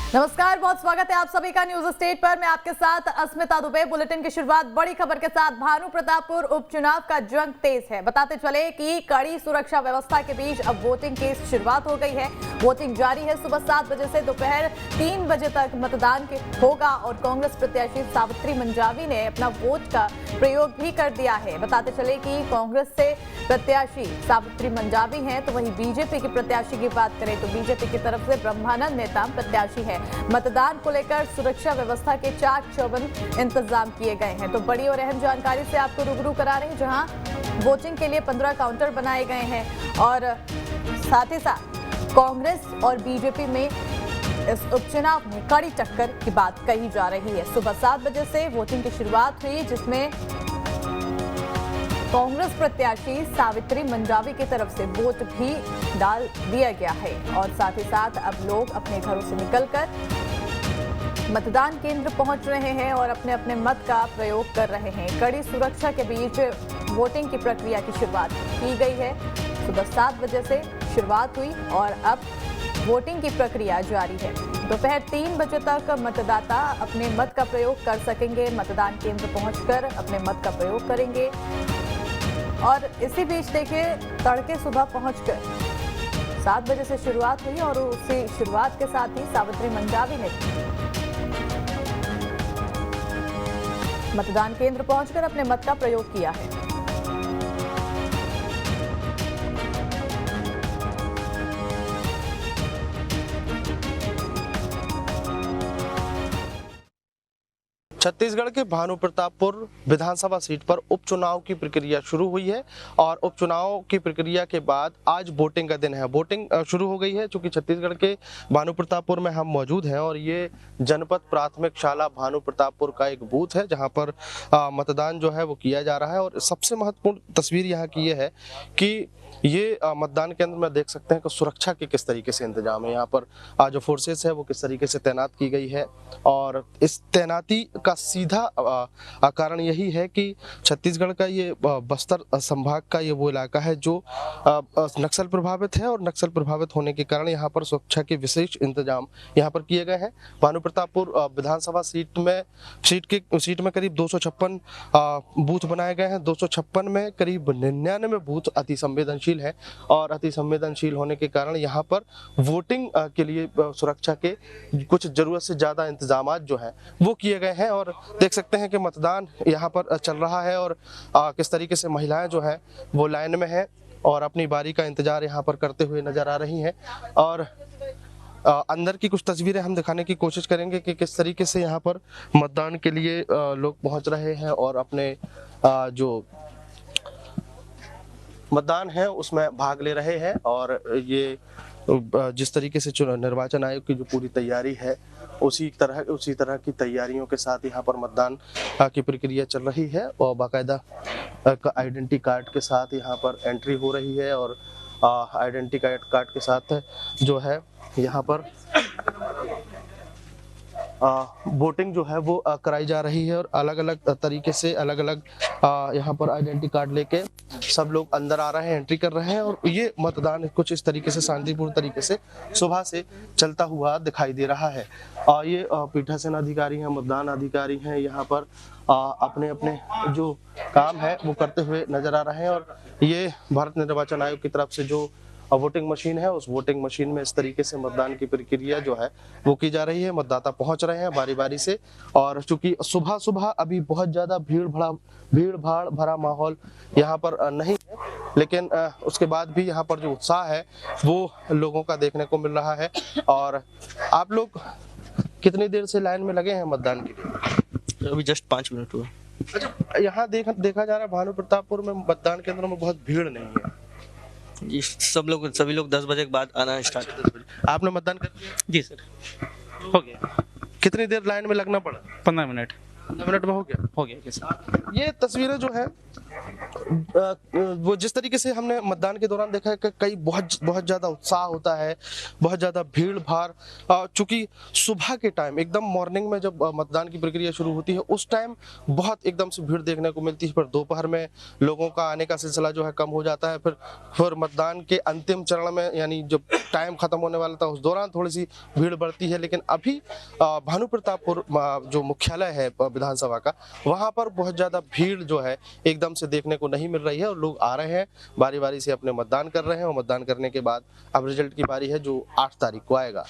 नमस्कार, बहुत स्वागत है आप सभी का न्यूज स्टेट पर। मैं आपके साथ अस्मिता दुबे। बुलेटिन की शुरुआत बड़ी खबर के साथ। भानु प्रतापपुर उपचुनाव का जंग तेज है। बताते चले कि कड़ी सुरक्षा व्यवस्था के बीच अब वोटिंग की शुरुआत हो गई है। वोटिंग जारी है। सुबह 7 बजे से दोपहर 3 बजे तक मतदान होगा और कांग्रेस प्रत्याशी सावित्री मंजावी ने अपना वोट का प्रयोग भी कर दिया है। बताते चले कि कांग्रेस से प्रत्याशी सावित्री मंजावी हैं, तो वहीं बीजेपी की प्रत्याशी की बात करें तो बीजेपी की तरफ से ब्रह्मानंद नेता प्रत्याशी है। मतदान को लेकर सुरक्षा व्यवस्था के चाक चौबंद इंतजाम किए गए हैं। तो बड़ी और अहम जानकारी से आपको रूबरू करा रहे हैं, जहां वोटिंग के लिए 15 काउंटर बनाए गए हैं और साथ ही साथ कांग्रेस और बीजेपी में इस उपचुनाव में कड़ी टक्कर की बात कही जा रही है। सुबह 7 बजे से वोटिंग की शुरुआत हुई, जिसमें कांग्रेस प्रत्याशी सावित्री मंजावी की तरफ से वोट भी डाल दिया गया है और साथ ही साथ अब लोग अपने घरों से निकलकर मतदान केंद्र पहुंच रहे हैं और अपने अपने मत का प्रयोग कर रहे हैं। कड़ी सुरक्षा के बीच वोटिंग की प्रक्रिया की शुरुआत की गई है। सुबह 7 बजे से शुरुआत हुई और अब वोटिंग की प्रक्रिया जारी है। दोपहर 3 बजे तक मतदाता अपने मत का प्रयोग कर सकेंगे। मतदान केंद्र पहुंचकर अपने मत का प्रयोग करेंगे और इसी बीच देखिए, तड़के सुबह पहुंचकर 7 बजे से शुरुआत हुई और उसी शुरुआत के साथ ही सावित्री मंजावी ने मतदान केंद्र पहुंचकर अपने मत का प्रयोग किया है। छत्तीसगढ़ के भानु प्रतापपुर विधानसभा सीट पर उपचुनाव की प्रक्रिया शुरू हुई है और उपचुनाव की प्रक्रिया के बाद आज वोटिंग का दिन है। वोटिंग शुरू हो गई है। चूंकि छत्तीसगढ़ के भानु प्रतापपुर में हम मौजूद हैं और ये जनपद प्राथमिक शाला भानु प्रतापपुर का एक बूथ है, जहां पर मतदान जो है वो किया जा रहा है। और सबसे महत्वपूर्ण तस्वीर यहाँ की ये है कि ये मतदान केंद्र में देख सकते हैं कि सुरक्षा के किस तरीके से इंतजाम है। यहाँ पर जो फोर्सेस है वो किस तरीके से तैनात की गई है और इस तैनाती का सीधा कारण यही है कि छत्तीसगढ़ का ये बस्तर संभाग का ये वो इलाका है जो नक्सल प्रभावित है और नक्सल प्रभावित होने के कारण यहाँ पर सुरक्षा के विशेष इंतजाम यहाँ पर किए गए हैं। भानु प्रतापपुर विधानसभा सीट में करीब 256 बूथ बनाए गए हैं। 256 में करीब 99 बूथ अति संवेदनशील है और अति संवेदनशील होने के कारण यहाँ पर वोटिंग के लिए सुरक्षा के कुछ जरूरत से ज्यादा इंतजाम जो है वो किए गए हैं। और देख सकते हैं कि मतदान यहाँ पर चल रहा है और किस तरीके से महिलाएं जो है वो लाइन में है और अपनी बारी का इंतजार यहाँ पर करते हुए नजर आ रही हैं। और अंदर की कुछ तस्वीरें हम दिखाने की कोशिश करेंगे कि किस तरीके से यहाँ पर मतदान के लिए लोग पहुंच रहे हैं और अपने जो मतदान है उसमें भाग ले रहे हैं। और ये जिस तरीके से निर्वाचन आयोग की जो पूरी तैयारी है उसी तरह की तैयारियों के साथ यहाँ पर मतदान की प्रक्रिया चल रही है और बाकायदा आइडेंटिटी कार्ड के साथ यहाँ पर एंट्री हो रही है और आइडेंटिटी कार्ड के साथ जो है यहाँ पर वोटिंग जो है वो कराई जा रही है। और अलग अलग तरीके से अलग अलग यहाँ पर आइडेंटिटी कार्ड लेके सब लोग अंदर आ रहे हैं, एंट्री कर रहे हैं। और ये मतदान कुछ इस तरीके से शांतिपूर्ण तरीके से सुबह से चलता हुआ दिखाई दे रहा है। ये पीठासीन अधिकारी हैं, मतदान अधिकारी हैं, यहाँ पर अपने अपने जो काम है वो करते हुए नजर आ रहे हैं। और ये भारत निर्वाचन आयोग की तरफ से जो वोटिंग मशीन है उस वोटिंग मशीन में इस तरीके से मतदान की प्रक्रिया जो है वो की जा रही है। मतदाता पहुंच रहे हैं बारी बारी से और चूंकि सुबह सुबह अभी बहुत ज्यादा भीड़ भाड़ भरा माहौल यहाँ पर नहीं है, लेकिन उसके बाद भी यहाँ पर जो उत्साह है वो लोगों का देखने को मिल रहा है। और आप लोग कितनी देर से लाइन में लगे हैं मतदान के लिए? अभी जस्ट 5 मिनट हुआ। अच्छा, यहाँ देखा जा रहा है भानु प्रतापपुर में मतदान केंद्रों में बहुत भीड़ नहीं है। जी, सभी लोग 10 बजे के बाद आना स्टार्ट। 10 बजे आपने मतदान कर दिया? जी सर, हो गया। कितनी देर लाइन में लगना पड़ा? 15 मिनट। 15 मिनट में हो गया कैसे? ये तस्वीरें जो है वो जिस तरीके से हमने मतदान के दौरान देखा है कि कई बहुत ज़्यादा उत्साह होता है, बहुत ज़्यादा भीड़ भाड़। चूँकि सुबह के टाइम एकदम मॉर्निंग में जब मतदान की प्रक्रिया शुरू होती है उस टाइम बहुत एकदम से भीड़ देखने को मिलती है, पर दोपहर में लोगों का आने का सिलसिला जो है कम हो जाता है। फिर मतदान के अंतिम चरण में यानी जब टाइम खत्म होने वाला था उस दौरान थोड़ी सी भीड़ बढ़ती है। लेकिन अभी भानु प्रतापपुर जो मुख्यालय है विधानसभा का, वहाँ पर बहुत ज़्यादा भीड़ जो है एकदम से देखने को नहीं मिल रही है और लोग आ रहे हैं, बारी बारी से अपने मतदान कर रहे हैं और मतदान करने के बाद अब रिजल्ट की बारी है जो 8 तारीख को आएगा।